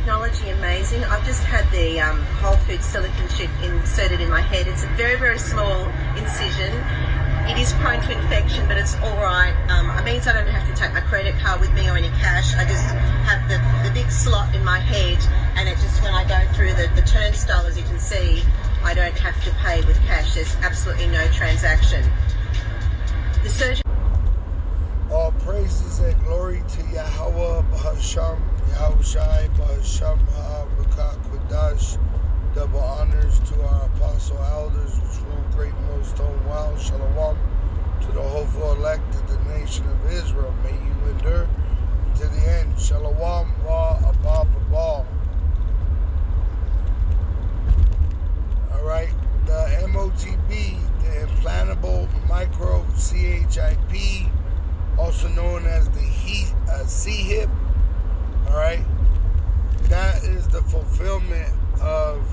technology amazing. I've just had the Whole Foods silicone chip inserted in my head. It's a very, very small incision. It is prone to infection, but it's all right. It means I don't have to take my credit card with me or any cash. I just have the big slot in my head, and it just, when I go through the turnstile, as you can see, I don't have to pay with cash. There's absolutely no transaction. The surgeon... All praises and glory to Yahweh, Bahasham, Yahushai, Bahasham, Ha'arakah, Kodash. Double honors to our apostle elders, which rule great millstone wow. Shalom to the hopeful elect of the nation of Israel. May you endure to the end. Shalom, wa abba ball. Alright, the motb, the implantable micro CHIP, also known as the C-hip. Alright, that is the fulfillment of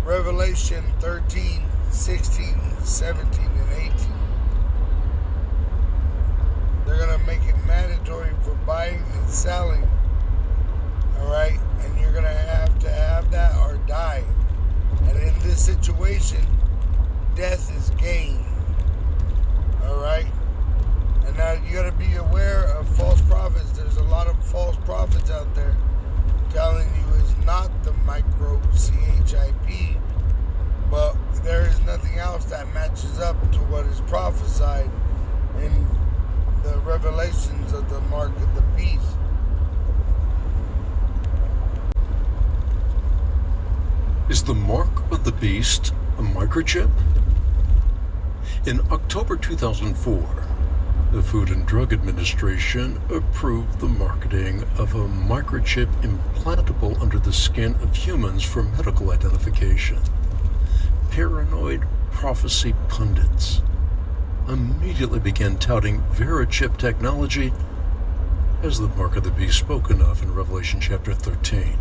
Revelation 13, 16, 17, and 18. They're going to make it mandatory for buying and selling. Alright? And you're going to have that or die. And in this situation, death is gain. Alright? And now you got to be aware of false prophets. There's a lot of false prophets out there telling you it's not the micro CHIP, but there is nothing else that matches up to what is prophesied in the revelations of the mark of the beast. Is the mark of the beast a microchip? In October 2004, the Food and Drug Administration approved the marketing of a microchip implantable under the skin of humans for medical identification. Paranoid prophecy pundits immediately began touting Verichip technology as the mark of the beast spoken of in Revelation chapter 13.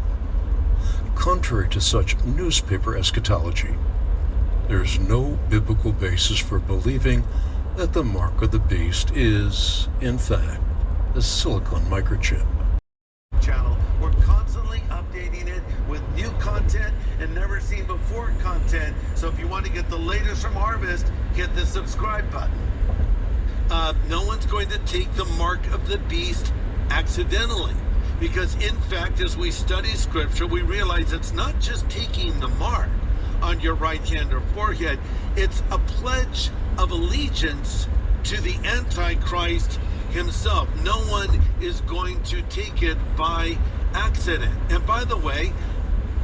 Contrary to such newspaper eschatology, there is no biblical basis for believing that the mark of the beast is, in fact, a silicon microchip. Channel. We're constantly updating it with new content and never seen before content. So if you want to get the latest from Harvest, hit the subscribe button. No one's going to take the mark of the beast accidentally, because in fact, as we study scripture, we realize it's not just taking the mark on your right hand or forehead. It's a pledge of allegiance to the Antichrist himself. No one is going to take it by accident. And by the way,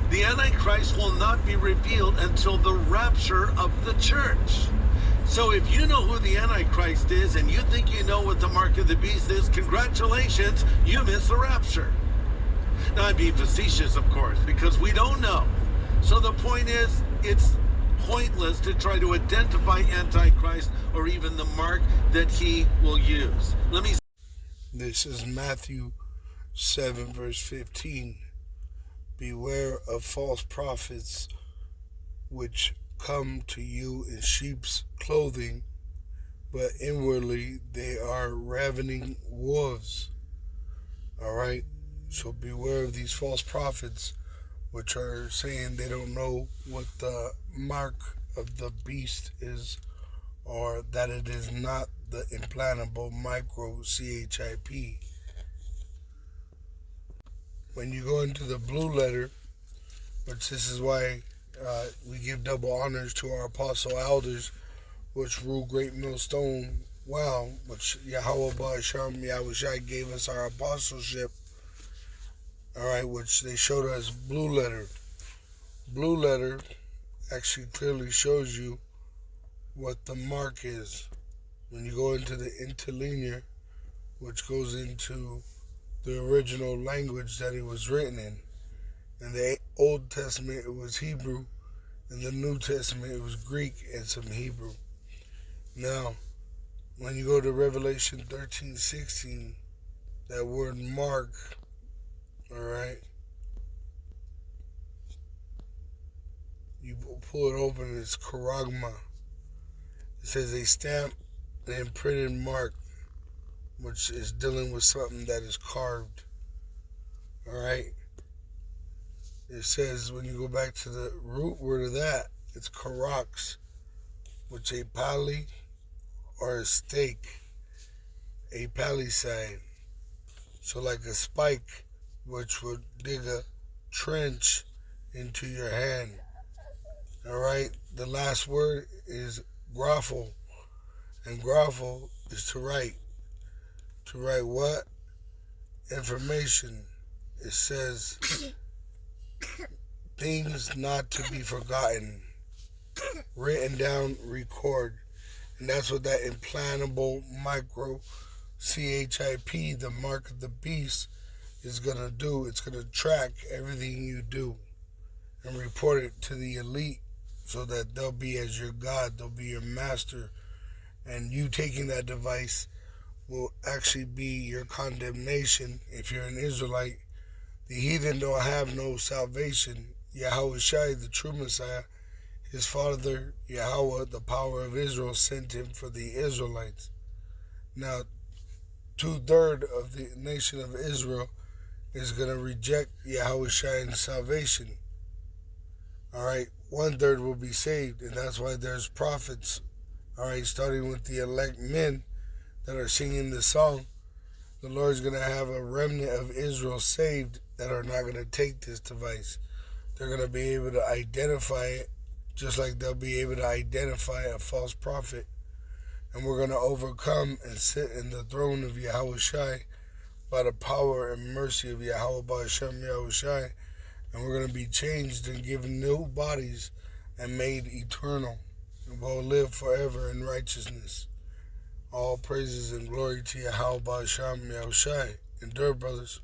the Antichrist will not be revealed until the rapture of the church. So if you know who the Antichrist is and you think you know what the mark of the beast is, congratulations, you missed the rapture. Now, I'm being facetious, of course, because we don't know. So the point is, it's pointless to try to identify Antichrist or even the mark that he will use. This is Matthew 7, verse 15. Beware of false prophets which come to you in sheep's clothing, but inwardly they are ravening wolves. Alright? So beware of these false prophets which are saying they don't know what the mark of the beast is, or that it is not the implantable micro CHIP. When you go into the blue letter, which this is why we give double honors to our apostle elders, which rule great millstone wow, which Yahweh Ba'asham Yahushai gave us our apostleship. Alright, which they showed us blue letter. Blue letter actually clearly shows you what the mark is. When you go into the interlinear, which goes into the original language that it was written in. In the Old Testament, it was Hebrew. In the New Testament, it was Greek and some Hebrew. Now, when you go to Revelation 13:16, that word mark, alright, you pull it open, it's charagma. It says a stamp, an imprinted mark, which is dealing with something that is carved. Alright? it says when you go back to the root word of that, it's karox, which a pali or a stake, a palisade. So like a spike, which would dig a trench into your hand. All right. The last word is groffle, and groffle is to write. To write what? Information. It says things not to be forgotten, written down, record, and that's what that implantable micro CHIP, the mark of the beast, is gonna do. It's gonna track everything you do and report it to the elite, so that they'll be as your God, they'll be your master, and you taking that device will actually be your condemnation if you're an Israelite. The heathen don't have no salvation. Yahweh Shai, the true Messiah, his father, Yahweh, the power of Israel, sent him for the Israelites. Now, 2/3 of the nation of Israel is going to reject Yahweh Shai's salvation. All right, 1/3 will be saved, and that's why there's prophets. All right, starting with the elect men that are singing this song. The Lord's going to have a remnant of Israel saved that are not going to take this device. They're going to be able to identify it, just like they'll be able to identify a false prophet. And we're going to overcome and sit in the throne of Yahweh Shai by the power and mercy of Yahweh Ba'Shem Yahweh Shai. And we're going to be changed and given new bodies and made eternal. And we'll live forever in righteousness. All praises and glory to Yahweh Ba'Shem Yahweh Shai. Endure, brothers.